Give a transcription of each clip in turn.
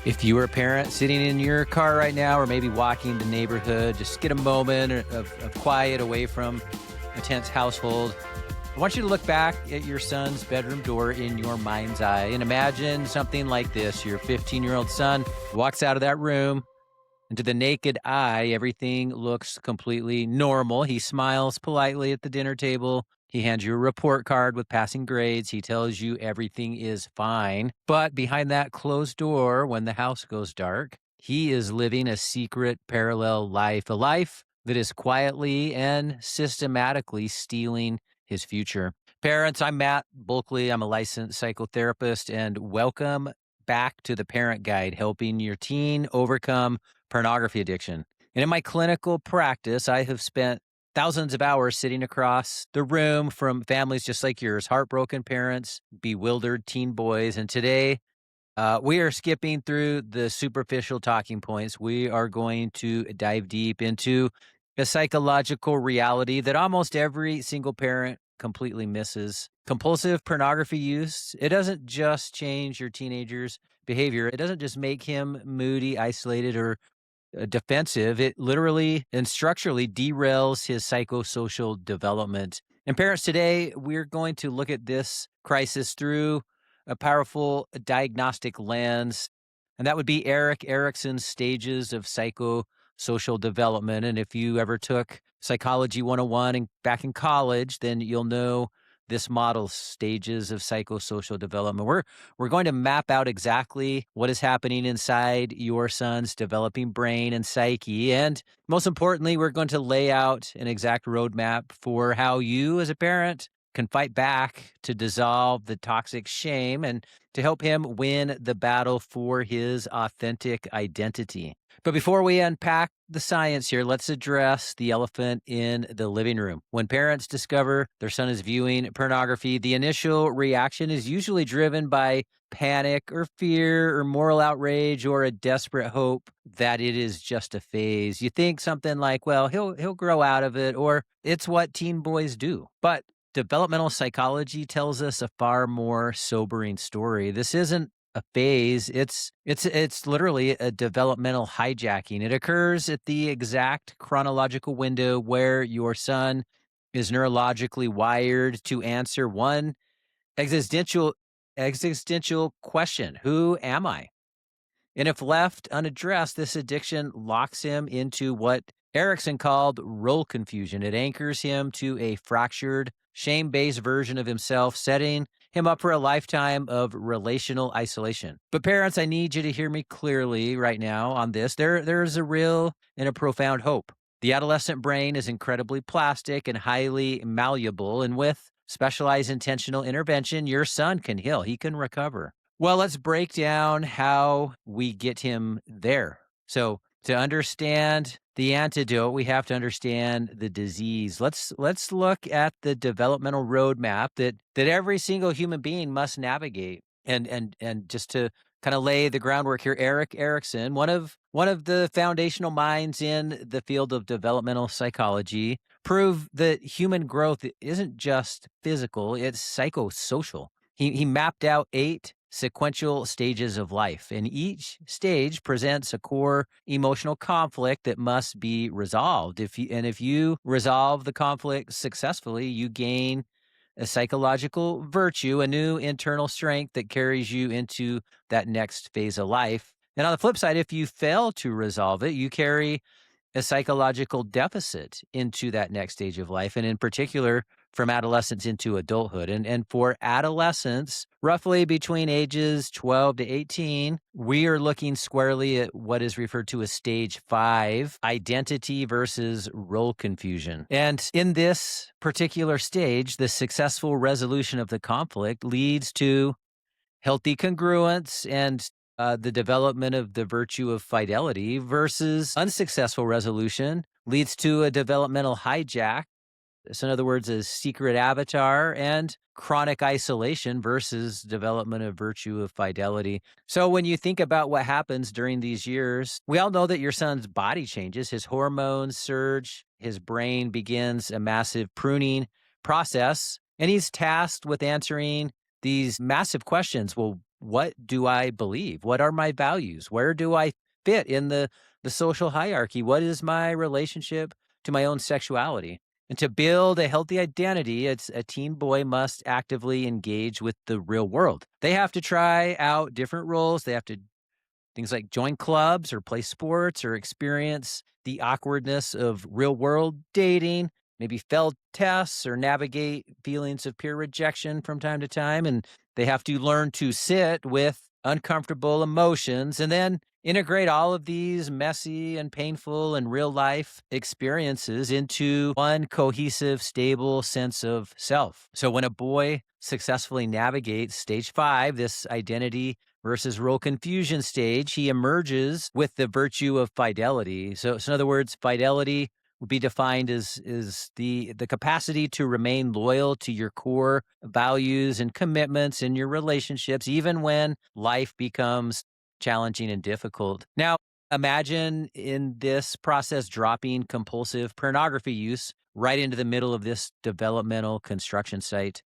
If you were a parent sitting in your car right now or maybe walking the neighborhood, just get a moment of quiet away from a tense household. I want you to look back at your son's bedroom door in your mind's eye and imagine something like this. Your 15-year-old son walks out of that room, and to the naked eye, everything looks completely normal. He smiles politely at the dinner table. He hands you a report card with passing grades. He tells you everything is fine. But behind that closed door, when the house goes dark, he is living a secret parallel life, a life that is quietly and systematically stealing his future. Parents, I'm Matt Bulkley. I'm a licensed psychotherapist, and welcome back to the Parent Guide, helping your teen overcome pornography addiction. And in my clinical practice, I have spent thousands of hours sitting across the room from families just like yours, heartbroken parents, bewildered teen boys. And today, we are skipping through the superficial talking points. We are going to dive deep into a psychological reality that almost every single parent completely misses. Compulsive pornography use, it doesn't just change your teenager's behavior. It doesn't just make him moody, isolated, or defensive. It literally and structurally derails his psychosocial development. And parents, today we're going to look at this crisis through a powerful diagnostic lens, and that would be Erikson's stages of psychosocial development. And if you ever took Psychology 101 and back in college, then you'll know this model, stages of psychosocial development. We're going to map out exactly what is happening inside your son's developing brain and psyche. And most importantly, we're going to lay out an exact roadmap for how you as a parent can fight back to dissolve the toxic shame and to help him win the battle for his authentic identity. But before we unpack the science here, let's address the elephant in the living room. When parents discover their son is viewing pornography, the initial reaction is usually driven by panic or fear or moral outrage or a desperate hope that it is just a phase. You think something like, well, he'll grow out of it, or it's what teen boys do. But developmental psychology tells us a far more sobering story. This isn't a phase. It's literally a developmental hijacking. It occurs at the exact chronological window where your son is neurologically wired to answer one existential question: who am I? And if left unaddressed, this addiction locks him into what Erikson called role confusion. It anchors him to a fractured, shame-based version of himself, setting him up for a lifetime of relational isolation. But parents, I need you to hear me clearly right now on this. There's a real and a profound hope. The adolescent brain is incredibly plastic and highly malleable, and with specialized intentional intervention, your son can heal. He can recover. Well, let's break down how we get him there. So to understand the antidote, we have to understand the disease. Let's look at the developmental roadmap that every single human being must navigate. And just to kind of lay the groundwork here, Erikson, one of the foundational minds in the field of developmental psychology, proved that human growth isn't just physical, it's psychosocial. He mapped out 8 sequential stages of life, and each stage presents a core emotional conflict that must be resolved. If you resolve the conflict successfully, you gain a psychological virtue, a new internal strength that carries you into that next phase of life. And on the flip side, if you fail to resolve it, you carry a psychological deficit into that next stage of life, and in particular, from adolescence into adulthood. And for adolescents, roughly between ages 12 to 18, we are looking squarely at what is referred to as stage 5, identity versus role confusion. And in this particular stage, the successful resolution of the conflict leads to healthy congruence and the development of the virtue of fidelity, versus unsuccessful resolution leads to a developmental hijack. So in other words, a secret avatar and chronic isolation versus development of virtue of fidelity. So when you think about what happens during these years, we all know that your son's body changes, his hormones surge, his brain begins a massive pruning process, and he's tasked with answering these massive questions. Well, what do I believe? What are my values? Where do I fit in the social hierarchy? What is my relationship to my own sexuality? And to build a healthy identity, it's a teen boy must actively engage with the real world. They have to try out different roles. They have to things like join clubs or play sports or experience the awkwardness of real world dating, maybe failed tests or navigate feelings of peer rejection from time to time. And they have to learn to sit with uncomfortable emotions and then integrate all of these messy and painful and real life experiences into one cohesive, stable sense of self. So when a boy successfully navigates stage 5, this identity versus role confusion stage, he emerges with the virtue of fidelity. So in other words, fidelity would be defined as is the capacity to remain loyal to your core values and commitments in your relationships, even when life becomes challenging and difficult. Now, imagine in this process dropping compulsive pornography use right into the middle of this developmental construction site.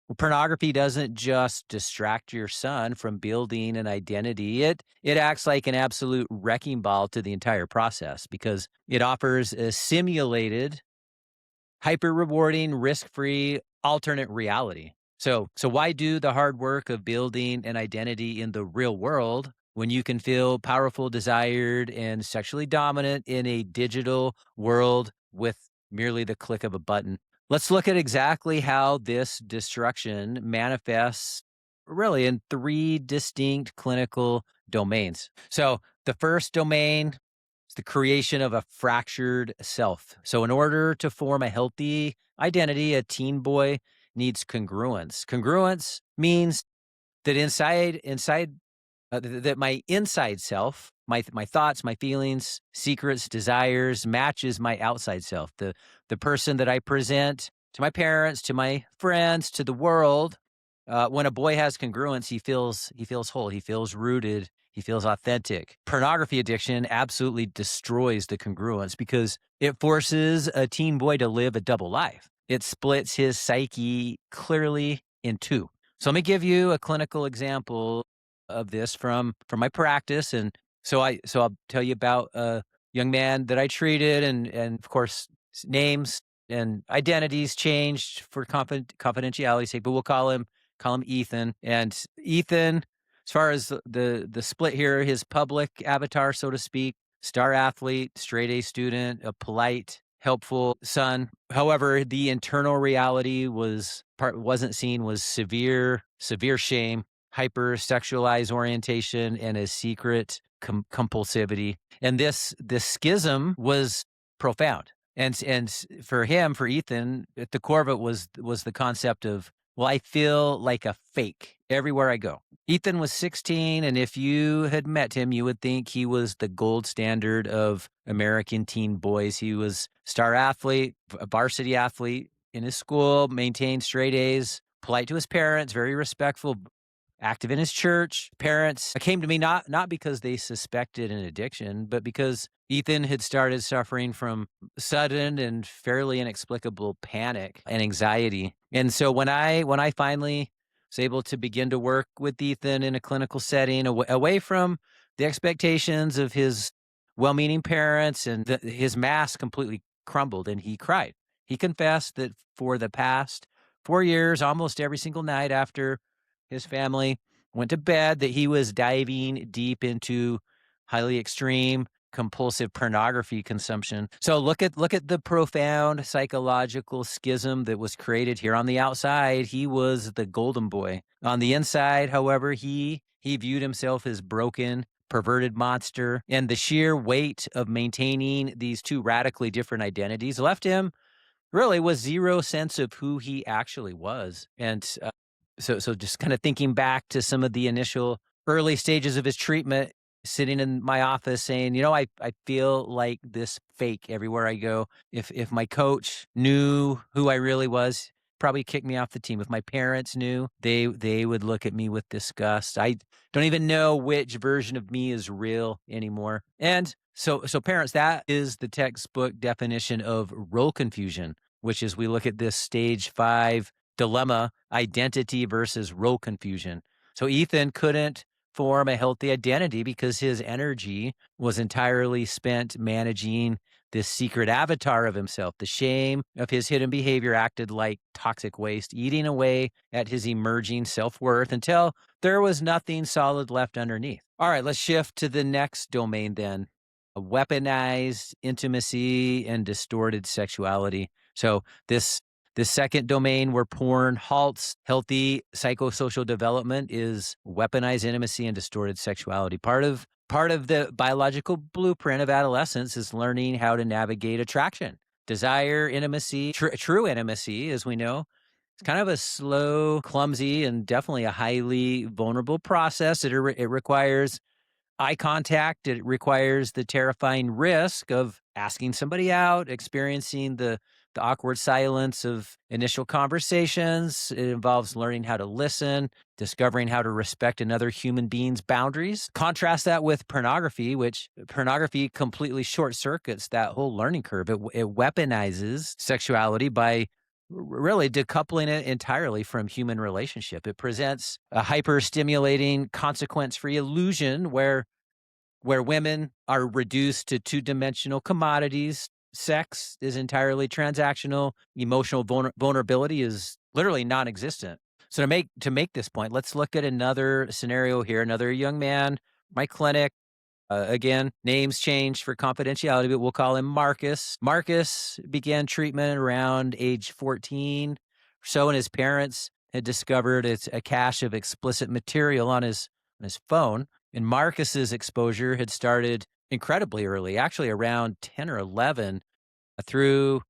Well, pornography doesn't just distract your son from building an identity. It acts like an absolute wrecking ball to the entire process because it offers a simulated, hyper rewarding, risk-free alternate reality. So why do the hard work of building an identity in the real world when you can feel powerful, desired, and sexually dominant in a digital world with merely the click of a button? Let's look at exactly how this destruction manifests really in 3 distinct clinical domains. So the first domain is the creation of a fractured self. So in order to form a healthy identity, a teen boy needs congruence. Congruence means that that my inside self, my thoughts, my feelings, secrets, desires matches my outside self. The person that I present to my parents, to my friends, to the world. When a boy has congruence, he feels whole. He feels rooted. He feels authentic. Pornography addiction absolutely destroys the congruence because it forces a teen boy to live a double life. It splits his psyche clearly in two. So let me give you a clinical example of this from my practice. And so I'll tell you about a young man that I treated, and of course names and identities changed for confidentiality sake, but we'll call him Ethan. And Ethan, as far as the split here, his public avatar, so to speak, star athlete, straight A student, a polite, helpful son. However, the internal reality wasn't seen was severe shame, hypersexualized orientation, and a secret compulsivity. And this schism was profound. And for him, for Ethan, at the core of it was the concept of, well, I feel like a fake everywhere I go. Ethan was 16, and if you had met him, you would think he was the gold standard of American teen boys. He was star athlete, a varsity athlete in his school, maintained straight A's, polite to his parents, very respectful, active in his church. Parents came to me not because they suspected an addiction, but because Ethan had started suffering from sudden and fairly inexplicable panic and anxiety. And so when I finally was able to begin to work with Ethan in a clinical setting, away from the expectations of his well-meaning parents, and his mask completely crumbled, and he cried. He confessed that for the past 4 years, almost every single night after his family went to bed, that he was diving deep into highly extreme compulsive pornography consumption. So look at the profound psychological schism that was created here. On the outside, he was the golden boy. On the inside, however, he viewed himself as broken, perverted monster, and the sheer weight of maintaining these two radically different identities left him really with zero sense of who he actually was. And so just kind of thinking back to some of the initial early stages of his treatment, sitting in my office saying, I feel like this fake everywhere I go. If my coach knew who I really was, probably kick me off the team. If my parents knew, they would look at me with disgust. I don't even know which version of me is real anymore. And so parents, that is the textbook definition of role confusion, which is we look at this stage 5 dilemma, identity versus role confusion. So Ethan couldn't form a healthy identity because his energy was entirely spent managing this secret avatar of himself. The shame of his hidden behavior acted like toxic waste, eating away at his emerging self-worth until there was nothing solid left underneath. All right, let's shift to the next domain then. Weaponized intimacy and distorted sexuality. So this second domain where porn halts healthy psychosocial development is weaponized intimacy and distorted sexuality. Part of the biological blueprint of adolescence is learning how to navigate attraction, desire, intimacy, true intimacy, as we know. It's kind of a slow, clumsy, and definitely a highly vulnerable process. It requires eye contact. It requires the terrifying risk of asking somebody out, experiencing the awkward silence of initial conversations. It involves learning how to listen, discovering how to respect another human being's boundaries. Contrast that with pornography, which pornography completely short circuits that whole learning curve. It weaponizes sexuality by really decoupling it entirely from human relationship. It presents a hyper stimulating, consequence free illusion where women are reduced to two-dimensional commodities. Sex is entirely transactional. Emotional vulnerability is literally non-existent. So to make this point, let's look at another scenario here. Another young man, my clinic. Again, names changed for confidentiality, but we'll call him Marcus. Marcus began treatment around age 14 or so, and his parents had discovered it's a cache of explicit material on his phone. And Marcus's exposure had started incredibly early, actually around 10 or 11, through,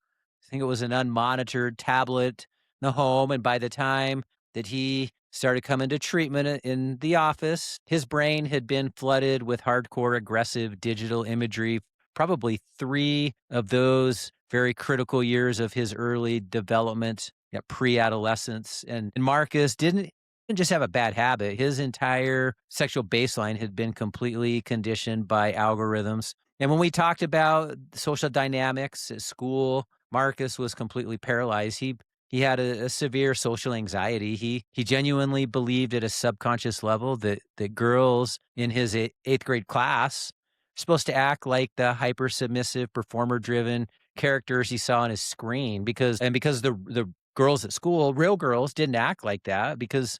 I think it was an unmonitored tablet in the home. And by the time that he started coming to treatment in the office, his brain had been flooded with hardcore aggressive digital imagery, probably 3 of those very critical years of his early development, pre-adolescence. And Marcus didn't just have a bad habit. His entire sexual baseline had been completely conditioned by algorithms. And when we talked about social dynamics at school, Marcus was completely paralyzed. He had a severe social anxiety. He genuinely believed at a subconscious level that girls in his eighth grade class are supposed to act like the hyper submissive, performer driven characters he saw on his screen because the girls at school, real girls, didn't act like that because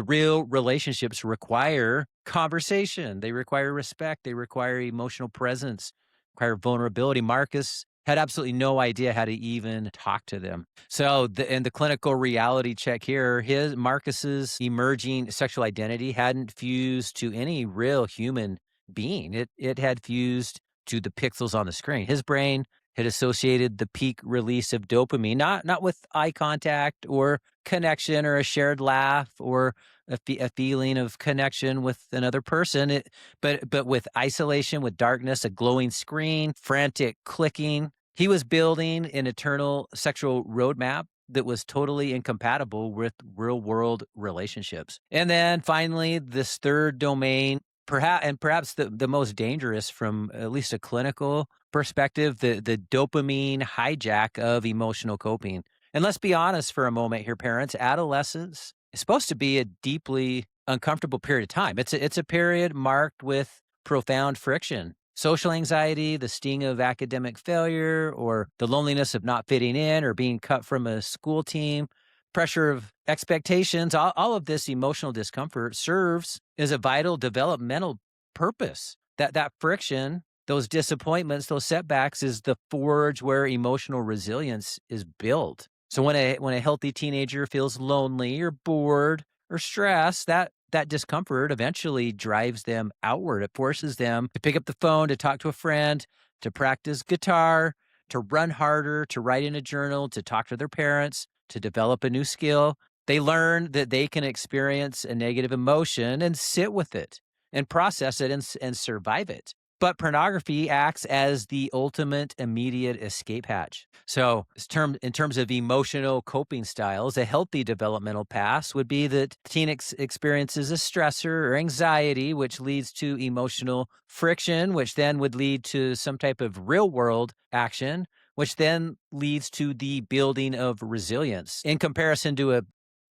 real relationships require conversation. They require respect. They require emotional presence, require vulnerability. Marcus had absolutely no idea how to even talk to them. So in the clinical reality check here, Marcus's emerging sexual identity hadn't fused to any real human being. It had fused to the pixels on the screen. His brain had associated the peak release of dopamine, not with eye contact or connection or a shared laugh or a feeling of connection with another person, but with isolation, with darkness, a glowing screen, frantic clicking. He was building an eternal sexual roadmap that was totally incompatible with real world relationships. And then finally, this third domain, perhaps the most dangerous from at least a clinical perspective, the dopamine hijack of emotional coping. And let's be honest for a moment here, parents. Adolescence is supposed to be a deeply uncomfortable period of time. It's a period marked with profound friction. Social anxiety, the sting of academic failure, or the loneliness of not fitting in or being cut from a school team, pressure of expectations, all of this emotional discomfort serves as a vital developmental purpose. That friction, those disappointments, those setbacks is the forge where emotional resilience is built. So when a healthy teenager feels lonely or bored or stressed, that discomfort eventually drives them outward. It forces them to pick up the phone, to talk to a friend, to practice guitar, to run harder, to write in a journal, to talk to their parents, to develop a new skill. They learn that they can experience a negative emotion and sit with it and process it and survive it. But pornography acts as the ultimate immediate escape hatch. So in terms of emotional coping styles, a healthy developmental path would be that the teen experiences a stressor or anxiety, which leads to emotional friction, which then would lead to some type of real world action, which then leads to the building of resilience. In comparison to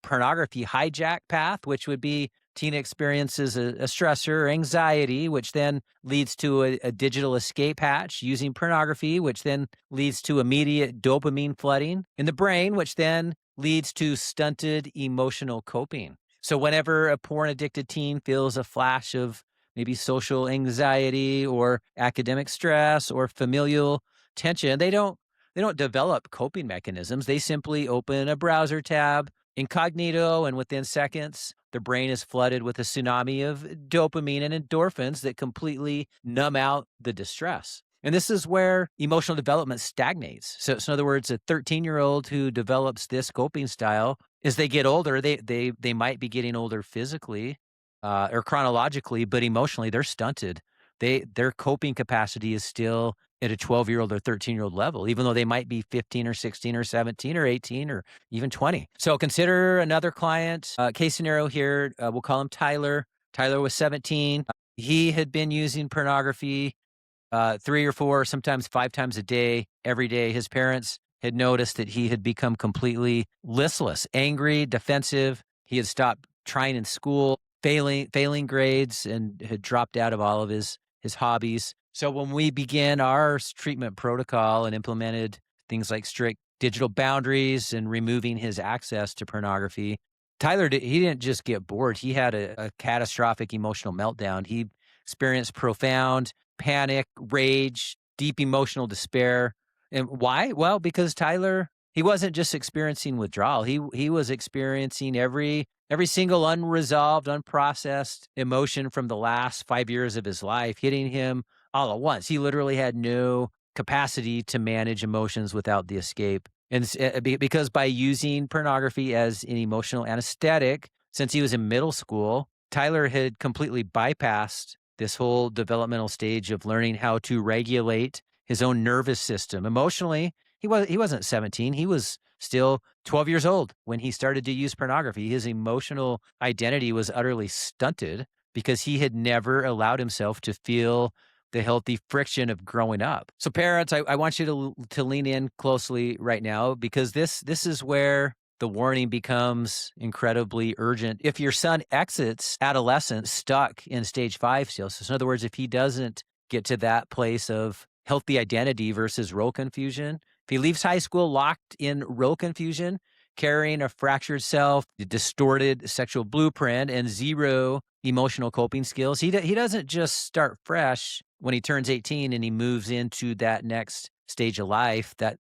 pornography hijack path, which would be teen experiences a stressor or anxiety, which then leads to a digital escape hatch using pornography, which then leads to immediate dopamine flooding in the brain, which then leads to stunted emotional coping. So whenever a porn addicted teen feels a flash of maybe social anxiety or academic stress or familial tension, they don't develop coping mechanisms. They simply open a browser tab incognito, and within seconds, the brain is flooded with a tsunami of dopamine and endorphins that completely numb out the distress. And this is where emotional development stagnates. So in other words, a 13-year-old who develops this coping style, as they get older, they might be getting older physically or chronologically, but emotionally they're stunted. Their coping capacity is still at a 12-year-old or 13-year-old level, even though they might be 15 or 16 or 17 or 18 or even 20. So consider another client, case scenario here. We'll call him Tyler. Tyler was 17. He had been using pornography 3 or 4, sometimes 5 times a day, every day. His parents had noticed that he had become completely listless, angry, defensive. He had stopped trying in school, failing grades, and had dropped out of all of his hobbies. So when we began our treatment protocol and implemented things like strict digital boundaries and removing his access to pornography, he didn't just get bored. He had a catastrophic emotional meltdown. He experienced profound panic, rage, deep emotional despair. And why? Well, because Tyler, he wasn't just experiencing withdrawal. He was experiencing every single unresolved, unprocessed emotion from the last 5 years of his life hitting him all at once. He literally had no capacity to manage emotions without the escape. And because by using pornography as an emotional anesthetic, since he was in middle school, Tyler had completely bypassed this whole developmental stage of learning how to regulate his own nervous system. Emotionally, he wasn't 17. He was still 12 years old when he started to use pornography. His emotional identity was utterly stunted because he had never allowed himself to feel the healthy friction of growing up. So parents, I want you to lean in closely right now, because this is where the warning becomes incredibly urgent. If your son exits adolescence stuck in stage 5 still, so in other words, if he doesn't get to that place of healthy identity versus role confusion, if he leaves high school locked in role confusion, carrying a fractured self, distorted sexual blueprint, and zero emotional coping skills, he doesn't just start fresh when he turns 18 and he moves into that next stage of life. That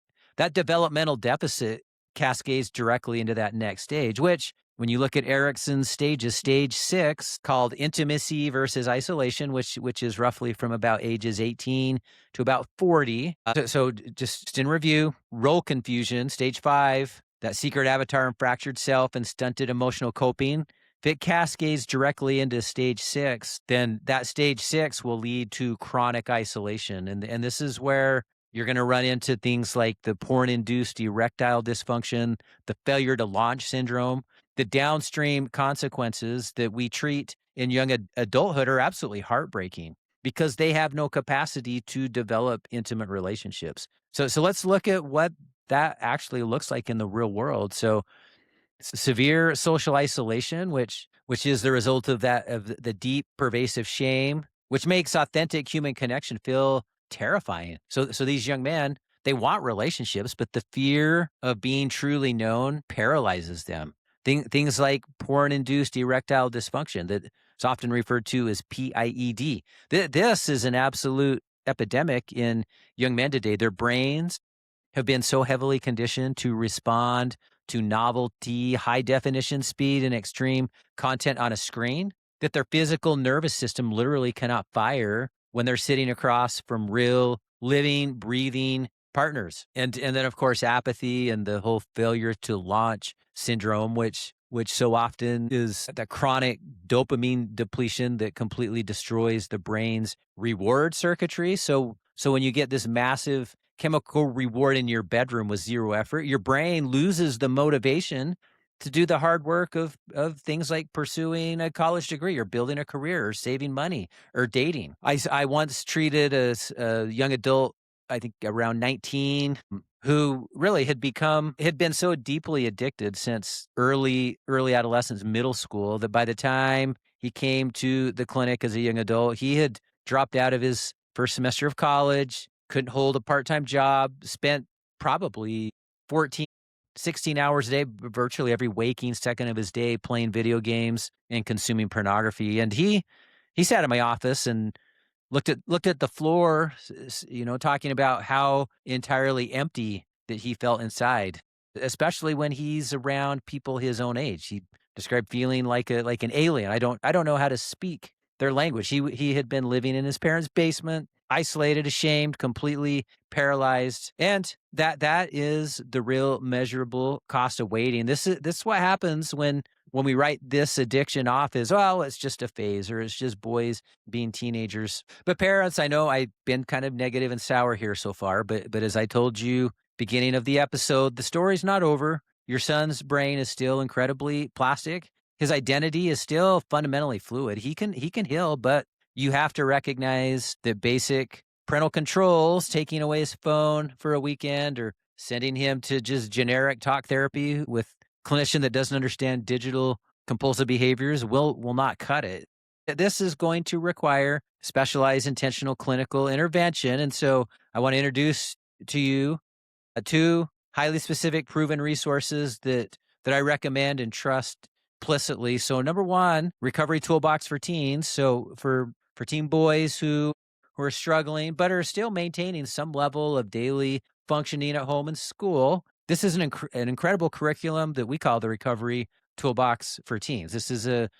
developmental deficit cascades directly into that next stage, which when you look at Erikson's stages, stage 6, called intimacy versus isolation, which is roughly from about ages 18 to about 40. So just in review, role confusion, stage 5, that secret avatar and fractured self and stunted emotional coping. If it cascades directly into stage 6, then that stage 6 will lead to chronic isolation. And this is where you're going to run into things like the porn-induced erectile dysfunction, the failure to launch syndrome. The downstream consequences that we treat in young adulthood are absolutely heartbreaking because they have no capacity to develop intimate relationships. So let's look at what that actually looks like in the real world. So severe social isolation, which is the result of the deep, pervasive shame, which makes authentic human connection feel terrifying. So these young men, they want relationships, but the fear of being truly known paralyzes them. Things like porn-induced erectile dysfunction, that is often referred to as PIED. This is an absolute epidemic in young men today. Their brains have been so heavily conditioned to respond to novelty, high definition speed, and extreme content on a screen that their physical nervous system literally cannot fire when they're sitting across from real, living, breathing partners. And then, of course, apathy and the whole failure to launch syndrome, which so often is the chronic dopamine depletion that completely destroys the brain's reward circuitry. So when you get this massive chemical reward in your bedroom with zero effort, your brain loses the motivation to do the hard work of things like pursuing a college degree or building a career or saving money or dating. I once treated a young adult, I think around 19, who really had been so deeply addicted since early adolescence, middle school, that by the time he came to the clinic as a young adult, he had dropped out of his first semester of college, couldn't hold a part-time job, spent probably 14, 16 hours a day, virtually every waking second of his day playing video games and consuming pornography. And he sat in my office and looked at the floor, talking about how entirely empty that he felt inside, especially when he's around people his own age. He described feeling like an alien. I don't know how to speak their language. He had been living in his parents' basement, isolated, ashamed, completely paralyzed, and that is the real measurable cost of waiting. This is what happens when we write this addiction off as, well, it's just a phase, or it's just boys being teenagers. But parents, I know I've been kind of negative and sour here so far, but as I told you beginning of the episode, the story's not over. Your son's brain is still incredibly plastic. His identity is still fundamentally fluid. He can heal, but you have to recognize the basic parental controls, taking away his phone for a weekend or sending him to just generic talk therapy with clinician that doesn't understand digital compulsive behaviors will not cut it. This is going to require specialized intentional clinical intervention. And so I want to introduce to you two highly specific proven resources that I recommend and trust implicitly. So number one, Recovery Toolbox for Teens. So for teen boys who are struggling but are still maintaining some level of daily functioning at home and school. This is an incredible curriculum that we call the Recovery Toolbox for Teens. This is a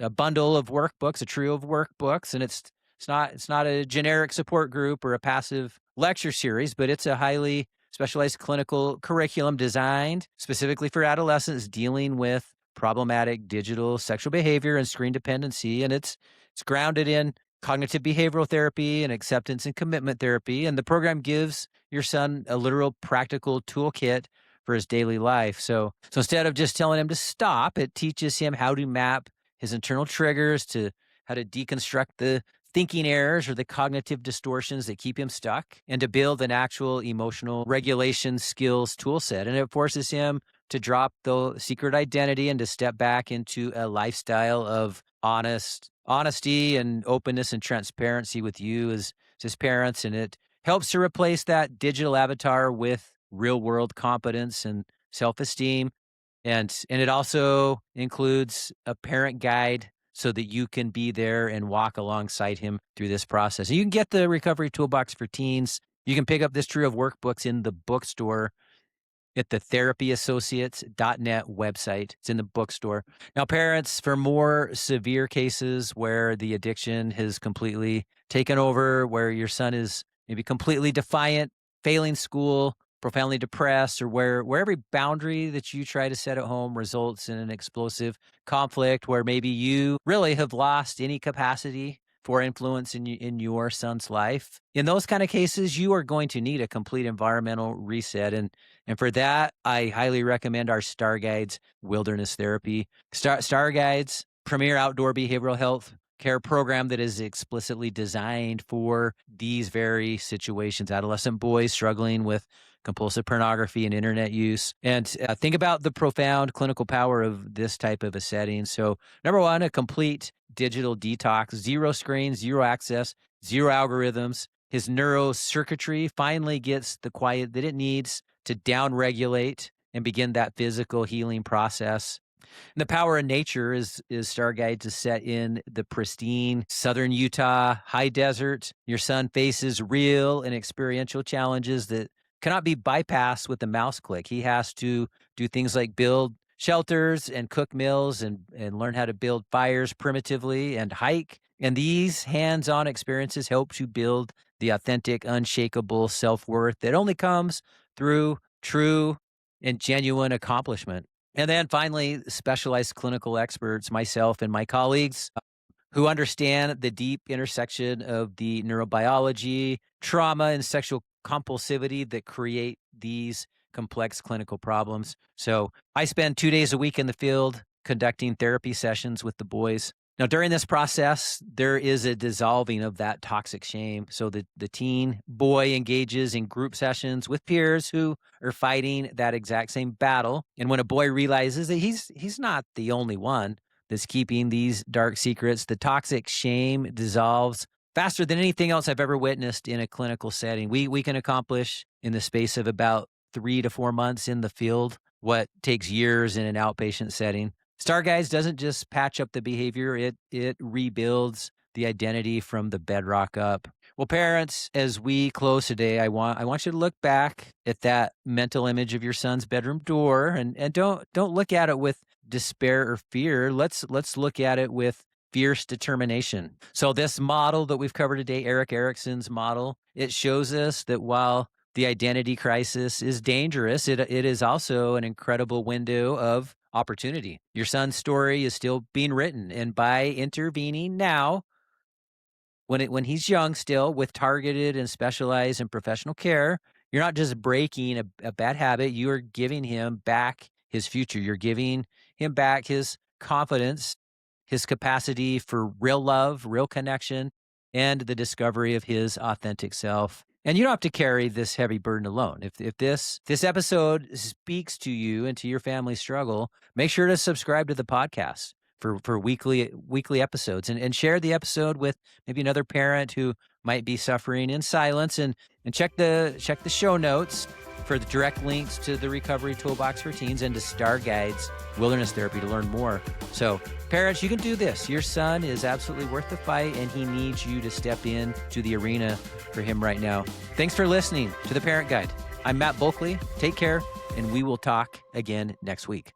bundle of workbooks, a trio of workbooks, and it's not a generic support group or a passive lecture series, but it's a highly specialized clinical curriculum designed specifically for adolescents dealing with problematic digital sexual behavior and screen dependency, and it's grounded in cognitive behavioral therapy and acceptance and commitment therapy. And the program gives your son a literal practical toolkit for his daily life. So instead of just telling him to stop, it teaches him how to map his internal triggers, to how to deconstruct the thinking errors or the cognitive distortions that keep him stuck, and to build an actual emotional regulation skills tool set. And it forces him to drop the secret identity and to step back into a lifestyle of honesty and openness and transparency with you as his parents. And it helps to replace that digital avatar with real world competence and self-esteem. And it also includes a parent guide so that you can be there and walk alongside him through this process. You can get the Recovery Toolbox for Teens. You can pick up this trio of workbooks in the bookstore at the therapyassociates.net website. It's in the bookstore. Now, parents, for more severe cases where the addiction has completely taken over, where your son is maybe completely defiant, failing school, profoundly depressed, or where every boundary that you try to set at home results in an explosive conflict, where maybe you really have lost any capacity for influence in your son's life. In those kind of cases, you are going to need a complete environmental reset. And for that, I highly recommend our Star Guides Wilderness Therapy. Star Guides, premier outdoor behavioral health care program that is explicitly designed for these very situations. Adolescent boys struggling with compulsive pornography and internet use. And think about the profound clinical power of this type of a setting. So number one, a complete digital detox, zero screens, zero access, zero algorithms. His neurocircuitry finally gets the quiet that it needs to downregulate and begin that physical healing process. And the power of nature is Star Guide to set in the pristine southern Utah high desert. Your son faces real and experiential challenges that cannot be bypassed with a mouse click. He has to do things like build shelters and cook meals and learn how to build fires primitively and hike. And these hands-on experiences help to build the authentic, unshakable self-worth that only comes through true and genuine accomplishment. And then finally, specialized clinical experts, myself and my colleagues, who understand the deep intersection of the neurobiology, trauma, and sexual compulsivity that create these complex clinical problems. So I spend 2 days a week in the field conducting therapy sessions with the boys. Now, during this process, there is a dissolving of that toxic shame. So the teen boy engages in group sessions with peers who are fighting that exact same battle. And when a boy realizes that he's not the only one that's keeping these dark secrets, the toxic shame dissolves faster than anything else I've ever witnessed in a clinical setting. We can accomplish in the space of about 3 to 4 months in the field what takes years in an outpatient setting. Star Guides doesn't just patch up the behavior, it rebuilds the identity from the bedrock up. Well, parents, as we close today, I want you to look back at that mental image of your son's bedroom door and don't look at it with despair or fear. Let's look at it with fierce determination. So this model that we've covered today, Erikson's model, it shows us that while the identity crisis is dangerous, it is also an incredible window of opportunity. Your son's story is still being written, and by intervening now, when he's young still, with targeted and specialized and professional care, you're not just breaking a bad habit, you are giving him back his future. You're giving him back his confidence, his capacity for real love, real connection, and the discovery of his authentic self. And you don't have to carry this heavy burden alone. If this episode speaks to you and to your family's struggle, make sure to subscribe to the podcast for weekly episodes and share the episode with maybe another parent who might be suffering in silence, and check the show notes for the direct links to the Recovery Toolbox for Teens and to Star Guides Wilderness Therapy to learn more. So parents, you can do this. Your son is absolutely worth the fight, and he needs you to step in to the arena for him right now. Thanks for listening to The Parent Guide. I'm Matt Bulkley. Take care, and we will talk again next week.